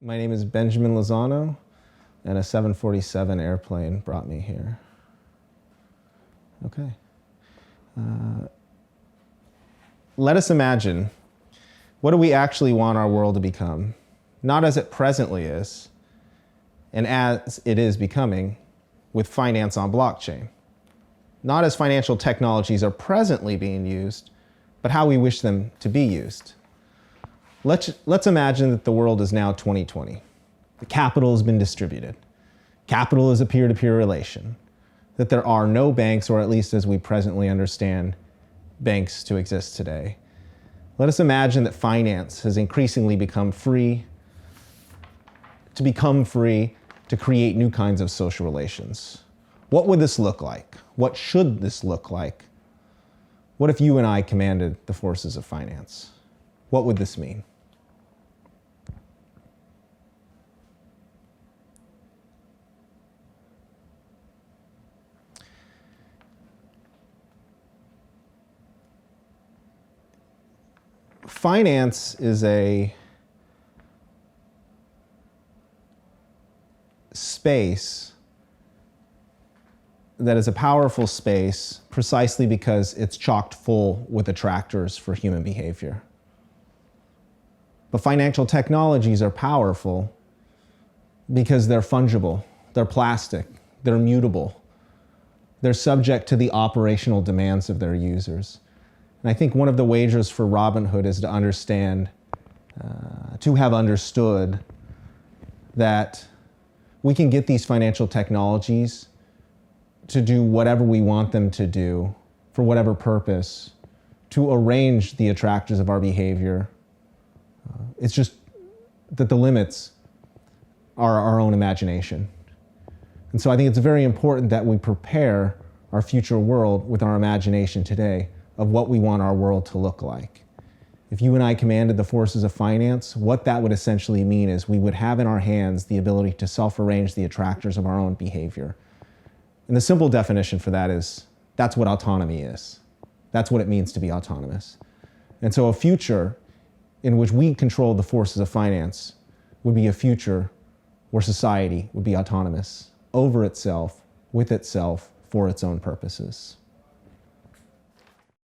My name is Benjamin Lozano, and a 747 airplane brought me here. Okay. Let us imagine, what do we actually want our world to become? Not as it presently is, and as it is becoming with finance on blockchain. Not as financial technologies are presently being used, but how we wish them to be used. Let's imagine that the world is now 2020. The capital has been distributed. Capital is a peer-to-peer relation. That there are no banks, or at least as we presently understand banks to exist today. Let us imagine that finance has increasingly become free to create new kinds of social relations. What would this look like? What should this look like? What if you and I commanded the forces of finance? What would this mean? Finance is a space that is a powerful space precisely because it's chocked full with attractors for human behavior. But financial technologies are powerful because they're fungible, they're plastic, they're mutable, they're subject to the operational demands of their users. And I think one of the wagers for Robinhood is to understand, to have understood that we can get these financial technologies to do whatever we want them to do, for whatever purpose, to arrange the attractors of our behavior. It's just that the limits are our own imagination. And so I think it's very important that we prepare our future world with our imagination today of what we want our world to look like. If you and I commanded the forces of finance, what that would essentially mean is we would have in our hands the ability to self-arrange the attractors of our own behavior. And the simple definition for that is, that's what autonomy is. That's what it means to be autonomous. And so a future in which we control the forces of finance would be a future where society would be autonomous over itself, with itself, for its own purposes.